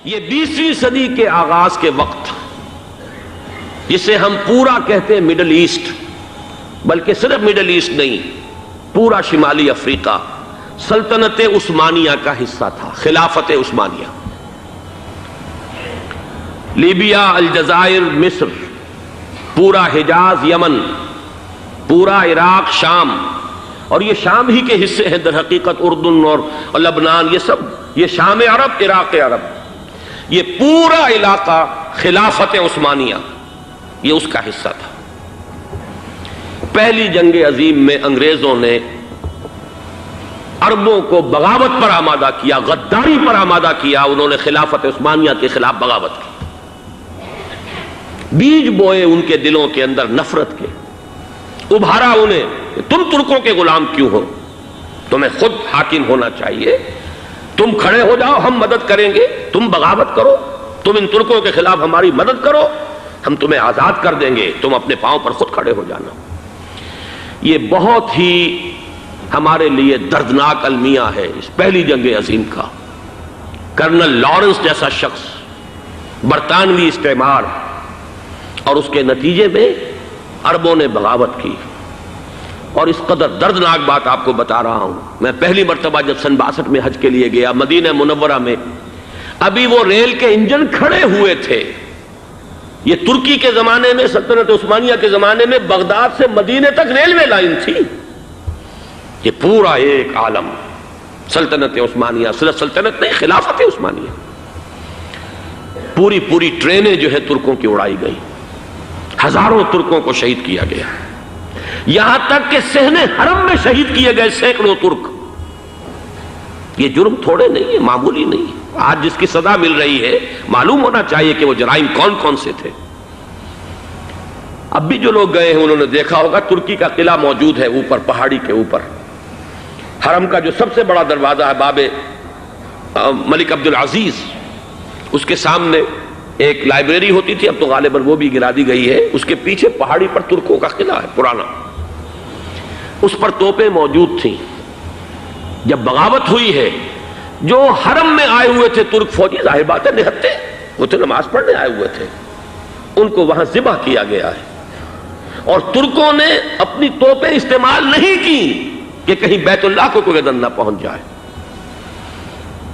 یہ 20ویں صدی کے آغاز کے وقت، جسے ہم پورا کہتے ہیں مڈل ایسٹ، بلکہ صرف مڈل ایسٹ نہیں، پورا شمالی افریقہ سلطنت عثمانیہ کا حصہ تھا، خلافت عثمانیہ۔ لیبیا، الجزائر، مصر، پورا حجاز، یمن، پورا عراق، شام، اور یہ شام ہی کے حصے ہیں در حقیقت، اردن اور لبنان، یہ سب، یہ شام عرب، عراق عرب، یہ پورا علاقہ خلافت عثمانیہ یہ اس کا حصہ تھا۔ پہلی جنگ عظیم میں انگریزوں نے عربوں کو بغاوت پر آمادہ کیا، غداری پر آمادہ کیا، انہوں نے خلافت عثمانیہ کے خلاف بغاوت کی، بیج بوئے ان کے دلوں کے اندر نفرت کے، ابھارا انہیں، تم ترکوں کے غلام کیوں ہو، تمہیں خود حاکم ہونا چاہیے، تم کھڑے ہو جاؤ، ہم مدد کریں گے، تم بغاوت کرو، تم ان ترکوں کے خلاف ہماری مدد کرو، ہم تمہیں آزاد کر دیں گے، تم اپنے پاؤں پر خود کھڑے ہو جانا۔ یہ بہت ہی ہمارے لیے دردناک المیہ ہے اس پہلی جنگ عظیم کا۔ کرنل لارنس جیسا شخص، برطانوی استعمار، اور اس کے نتیجے میں عربوں نے بغاوت کی۔ اور اس قدر دردناک بات آپ کو بتا رہا ہوں، میں پہلی مرتبہ جب سن 62 میں حج کے لیے گیا مدینہ منورہ میں، ابھی وہ ریل کے انجن کھڑے ہوئے تھے۔ یہ ترکی کے زمانے میں، سلطنت عثمانیہ کے زمانے میں بغداد سے مدینے تک ریلوے لائن تھی۔ یہ پورا ایک عالم سلطنت عثمانیہ، صرف سلطنت نہیں، خلافت عثمانیہ، پوری ٹرینیں جو ہے ترکوں کی اڑائی گئی، ہزاروں ترکوں کو شہید کیا گیا، یہاں تک کہ صحن حرم میں شہید کیے گئے سینکڑوں ترک۔ یہ جرم تھوڑے نہیں ہے، معمولی نہیں ہے۔ آج جس کی سزا مل رہی ہے، معلوم ہونا چاہیے کہ وہ جرائم کون کون سے تھے۔ اب بھی جو لوگ گئے ہیں انہوں نے دیکھا ہوگا، ترکی کا قلعہ موجود ہے اوپر پہاڑی کے اوپر، حرم کا جو سب سے بڑا دروازہ ہے باب ملک عبدالعزیز، اس کے سامنے ایک لائبریری ہوتی تھی، اب تو غالباً وہ بھی گرا دی گئی ہے، اس کے پیچھے پہاڑی پر ترکوں کا قلعہ ہے پرانا، اس پر توپیں موجود تھیں۔ جب بغاوت ہوئی ہے، جو حرم میں آئے ہوئے تھے ترک فوجی، ظاہر بات ہے نہتے، وہ تو نماز پڑھنے آئے ہوئے تھے، ان کو وہاں ذبح کیا گیا ہے۔ اور ترکوں نے اپنی توپیں استعمال نہیں کی کہ کہیں بیت اللہ کو کوئی گدن نہ پہنچ جائے۔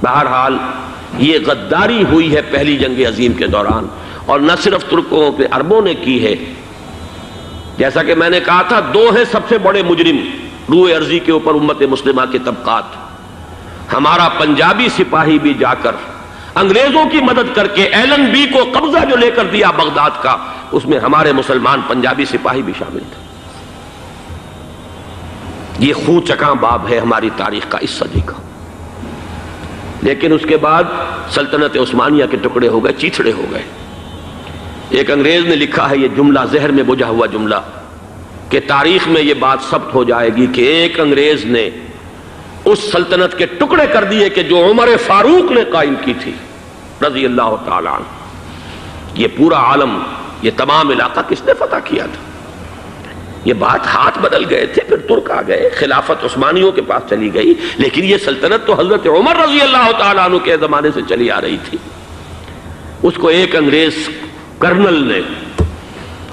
بہرحال یہ غداری ہوئی ہے پہلی جنگ عظیم کے دوران، اور نہ صرف ترکوں کے، عربوں نے کی ہے۔ جیسا کہ میں نے کہا تھا، دو ہیں سب سے بڑے مجرم روئے ارضی کے اوپر امت مسلمہ کے طبقات۔ ہمارا پنجابی سپاہی بھی جا کر انگریزوں کی مدد کر کے ایلن بی کو قبضہ جو لے کر دیا بغداد کا، اس میں ہمارے مسلمان پنجابی سپاہی بھی شامل تھے۔ یہ خون چکاں باب ہے ہماری تاریخ کا اس صدی کا۔ لیکن اس کے بعد سلطنت عثمانیہ کے ٹکڑے ہو گئے، چیتھڑے ہو گئے۔ ایک انگریز نے لکھا ہے یہ جملہ، زہر میں بجھا ہوا جملہ، کہ تاریخ میں یہ بات ثبت ہو جائے گی کہ ایک انگریز نے اس سلطنت کے ٹکڑے کر دیے کہ جو عمر فاروق نے قائم کی تھی رضی اللہ تعالیٰ عنہ۔ یہ پورا عالم، یہ تمام علاقہ کس نے فتح کیا تھا؟ یہ بات ہاتھ بدل گئے تھے، پھر ترک آ گئے، خلافت عثمانیوں کے پاس چلی گئی، لیکن یہ سلطنت تو حضرت عمر رضی اللہ تعالیٰ عنہ کے زمانے سے چلی آ رہی تھی۔ اس کو ایک انگریز کرنل نے،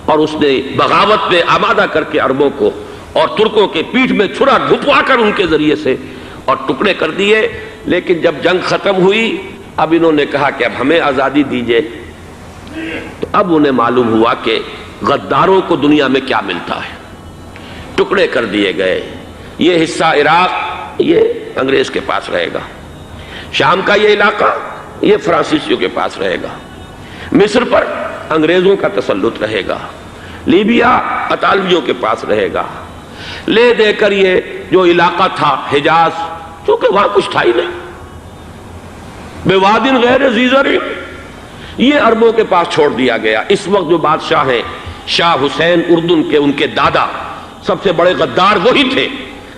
اور اس نے بغاوت پہ آمادہ کر کے عربوں کو اور ترکوں کے پیٹھ میں چھرا ڈھپوا کر ان کے ذریعے سے اور ٹکڑے کر دیے۔ لیکن جب جنگ ختم ہوئی، اب انہوں نے کہا کہ اب ہمیں آزادی دیجئے، تو اب انہیں معلوم ہوا کہ غداروں کو دنیا میں کیا ملتا ہے۔ ٹکڑے کر دیے گئے۔ یہ حصہ عراق یہ انگریز کے پاس رہے گا، شام کا یہ علاقہ یہ فرانسیسیوں کے پاس رہے گا، مصر پر انگریزوں کا تسلط رہے گا، لیبیا اطالویوں کے پاس رہے گا۔ لے دے کر یہ جو علاقہ تھا حجاز، چونکہ وہاں کچھ تھا ہی نہیں، بوادن غیر ذی زرع، یہ عربوں کے پاس چھوڑ دیا گیا۔ اس وقت جو بادشاہ ہیں شاہ حسین اردن کے، ان کے دادا سب سے بڑے غدار وہی تھے،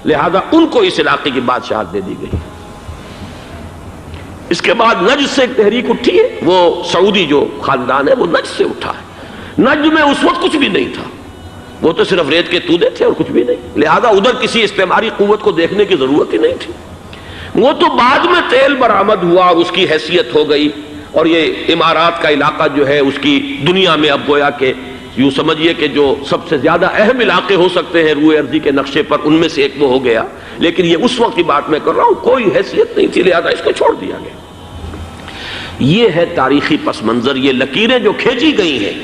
لہذا ان کو اس علاقے کی بادشاہت دے دی گئی۔ اس کے بعد نجد سے ایک تحریک اٹھی ہے، وہ سعودی جو خاندان ہے وہ نجد سے اٹھا ہے۔ نجد میں اس وقت کچھ بھی نہیں تھا، وہ تو صرف ریت کے تودے تھے اور کچھ بھی نہیں، لہذا ادھر کسی استعماری قوت کو دیکھنے کی ضرورت ہی نہیں تھی۔ وہ تو بعد میں تیل برآمد ہوا اور اس کی حیثیت ہو گئی، اور یہ امارات کا علاقہ جو ہے اس کی دنیا میں اب گویا کہ یوں سمجھیے کہ جو سب سے زیادہ اہم علاقے ہو سکتے ہیں روئے ارضی کے نقشے پر، ان میں سے ایک وہ ہو گیا، لیکن یہ اس وقت کی بات میں کر رہا ہوں، کوئی حیثیت نہیں تھی، لہذا اس کو چھوڑ دیا گیا۔ یہ ہے تاریخی پس منظر، یہ لکیریں جو کھینچی گئی ہیں،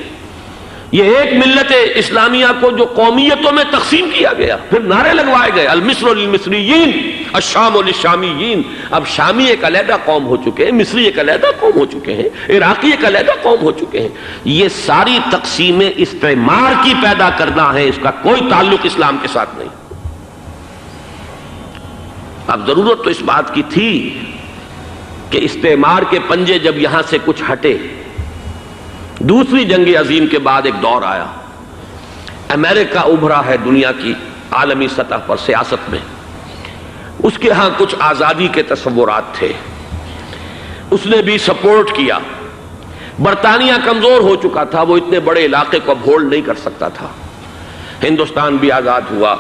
یہ ایک ملت اسلامیہ کو جو قومیتوں میں تقسیم کیا گیا، پھر نعرے لگوائے گئے المصر للمصریین الشام للشامیین۔ اب شامی ایک علیحدہ قوم ہو چکے ہیں، مصری ایک علیحدہ قوم ہو چکے ہیں، عراقی ایک علیحدہ قوم ہو چکے ہیں۔ یہ ساری تقسیمیں استعمار کی پیدا کرنا ہے، اس کا کوئی تعلق اسلام کے ساتھ نہیں۔ اب ضرورت تو اس بات کی تھی کہ استعمار کے پنجے جب یہاں سے کچھ ہٹے، دوسری جنگ عظیم کے بعد ایک دور آیا، امریکہ ابھرا ہے دنیا کی عالمی سطح پر سیاست میں، اس کے ہاں کچھ آزادی کے تصورات تھے، اس نے بھی سپورٹ کیا۔ برطانیہ کمزور ہو چکا تھا، وہ اتنے بڑے علاقے کو اب ہولڈ نہیں کر سکتا تھا۔ ہندوستان بھی آزاد ہوا،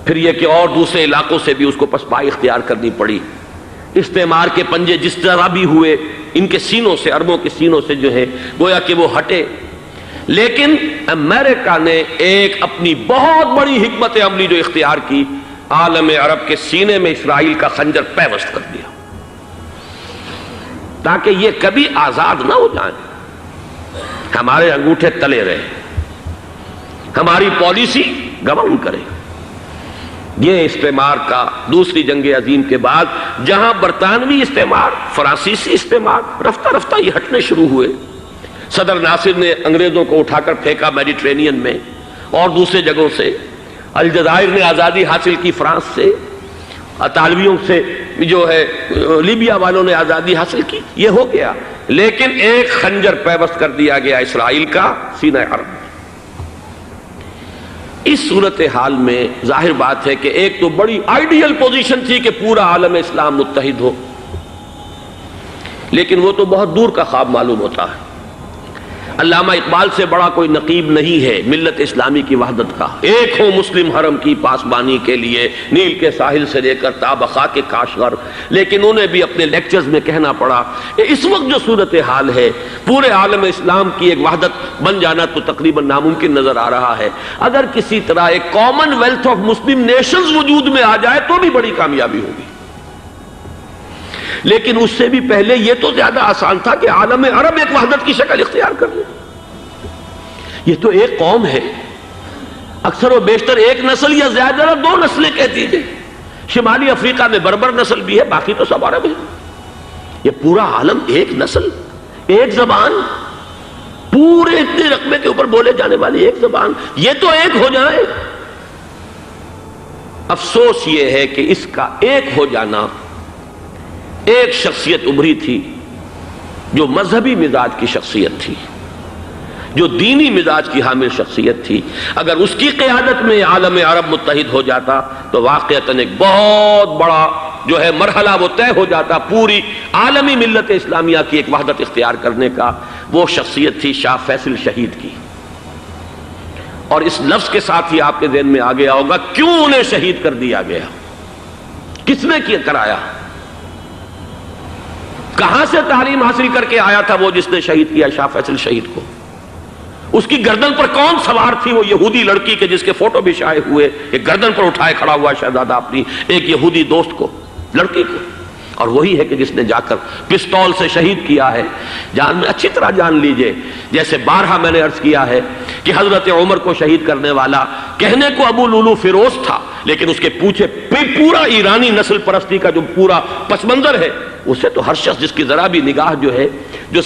پھر یہ کہ اور دوسرے علاقوں سے بھی اس کو پسپائی اختیار کرنی پڑی۔ استعمار کے پنجے جس طرح بھی ہوئے، ان کے سینوں سے، عربوں کے سینوں سے جو ہے گویا کہ وہ ہٹے، لیکن امریکہ نے ایک اپنی بہت بڑی حکمت عملی جو اختیار کی، عالم عرب کے سینے میں اسرائیل کا خنجر پیوست کر دیا، تاکہ یہ کبھی آزاد نہ ہو جائیں، ہمارے انگوٹھے تلے رہے، ہماری پالیسی گورن کرے۔ یہ استعمار کا دوسری جنگ عظیم کے بعد، جہاں برطانوی استعمار، فرانسیسی استعمار رفتہ رفتہ یہ ہٹنے شروع ہوئے۔ صدر ناصر نے انگریزوں کو اٹھا کر پھینکا میڈیٹرینین میں اور دوسرے جگہوں سے، الجزائر نے آزادی حاصل کی فرانس سے، اطالویوں سے جو ہے لیبیا والوں نے آزادی حاصل کی، یہ ہو گیا، لیکن ایک خنجر پیوست کر دیا گیا اسرائیل کا سینہ عرب میں۔ اس صورتحال میں ظاہر بات ہے کہ ایک تو بڑی آئیڈیل پوزیشن تھی کہ پورا عالم اسلام متحد ہو، لیکن وہ تو بہت دور کا خواب معلوم ہوتا ہے۔ علامہ اقبال سے بڑا کوئی نقیب نہیں ہے ملت اسلامی کی وحدت کا۔ ایک ہو مسلم حرم کی پاسبانی کے لیے، نیل کے ساحل سے لے کر تا بخاک کاشغر، لیکن انہیں بھی اپنے لیکچرز میں کہنا پڑا کہ اس وقت جو صورتحال ہے، پورے عالم اسلام کی ایک وحدت بن جانا تو تقریباً ناممکن نظر آ رہا ہے۔ اگر کسی طرح ایک common wealth of Muslim nations وجود میں آ جائے تو بھی بڑی کامیابی ہوگی، لیکن اس سے بھی پہلے یہ تو زیادہ آسان تھا کہ عالم عرب ایک وحدت کی شکل اختیار کر لے۔ یہ تو ایک قوم ہے، اکثر و بیشتر ایک نسل یا زیادہ دو نسلیں کہہ دیجئے، شمالی افریقہ میں بربر نسل بھی ہے، باقی تو سب عرب ہیں۔ یہ پورا عالم ایک نسل، ایک زبان، پورے اتنے رقبے کے اوپر بولے جانے والی ایک زبان، یہ تو ایک ہو جائے۔ افسوس یہ ہے کہ اس کا ایک ہو جانا، ایک شخصیت ابھری تھی جو مذہبی مزاج کی شخصیت تھی، جو دینی مزاج کی حامل شخصیت تھی، اگر اس کی قیادت میں عالم عرب متحد ہو جاتا تو واقعتاً ایک بہت بڑا جو ہے مرحلہ وہ طے ہو جاتا پوری عالمی ملت اسلامیہ کی ایک وحدت اختیار کرنے کا۔ وہ شخصیت تھی شاہ فیصل شہید کی، اور اس لفظ کے ساتھ ہی آپ کے ذہن میں آ گیا ہوگا کیوں انہیں شہید کر دیا گیا، کس نے کیا کرایا، کہاں سے تعلیم حاصل کر کے آیا تھا وہ جس نے شہید کیا شاہ فیصل شہید کو، اس کی گردن پر کون سوار تھی، وہ یہودی لڑکی کے جس کے فوٹو بھی شائع ہوئے، ایک گردن پر اٹھائے کھڑا ہوا شہزادہ اپنی ایک یہودی دوست کو، لڑکی کو، اور وہی ہے کہ جس نے جا کر پستول سے شہید کیا ہے۔ جان میں اچھی طرح جان لیجئے، جیسے بارہا میں نے عرض کیا ہے کہ حضرت عمر کو شہید کرنے والا کہنے کو ابو لولو فیروز تھا، لیکن اس کے پیچھے پورا ایرانی نسل پرستی کا جو پورا پس منظر ہے، اسے تو ہر شخص جس کی ذرا بھی نگاہ جو ہے جو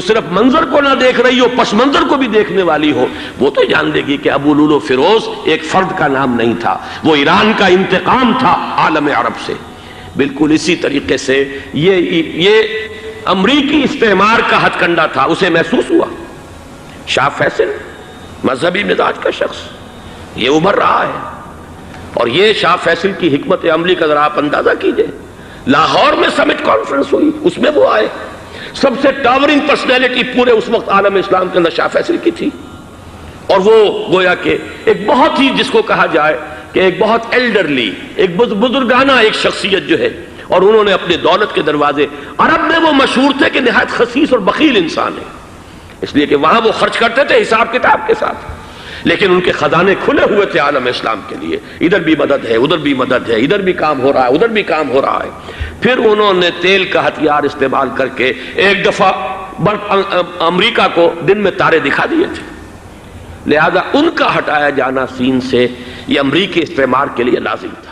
صرف منظر کو نہ دیکھ رہی ہو، پس منظر کو بھی دیکھنے والی ہو، وہ تو جان لے گی کہ ابو لولو فیروز ایک فرد کا نام نہیں تھا، وہ ایران کا انتقام تھا عالم عرب سے۔ بالکل اسی طریقے سے یہ امریکی استعمار کا ہتھ کنڈا تھا، اسے محسوس ہوا۔ شاہ فیصل مذہبی مزاج کا شخص یہ ابھر رہا ہے، اور یہ شاہ فیصل کی حکمت عملی کا ذرا آپ اندازہ کیجئے۔ لاہور میں سمٹ کانفرنس ہوئی، اس میں وہ آئے، سب سے ٹاورنگ پرسنالٹی پورے اس وقت عالم اسلام کے اندر شاہ فیصل کی تھی، اور وہ گویا کہ ایک بہت ہی جس کو کہا جائے کہ ایک بہت ایلڈرلی، ایک بزرگانہ ایک شخصیت جو ہے، اور انہوں نے اپنی دولت کے دروازے، عرب میں وہ مشہور تھے کہ نہایت خسیس اور بخیل انسان ہے، اس لیے کہ وہاں وہ خرچ کرتے تھے حساب کتاب کے ساتھ، لیکن ان کے خزانے کھلے ہوئے تھے عالم اسلام کے لیے، ادھر بھی مدد ہے، ادھر بھی مدد ہے، ادھر بھی کام ہو رہا ہے، ادھر بھی کام ہو رہا ہے۔ پھر انہوں نے تیل کا ہتھیار استعمال کر کے ایک دفعہ امریکہ کو دن میں تارے دکھا دیے تھے، لہذا ان کا ہٹایا جانا سین سے یہ امریکی استعمار کے لیے لازم تھا۔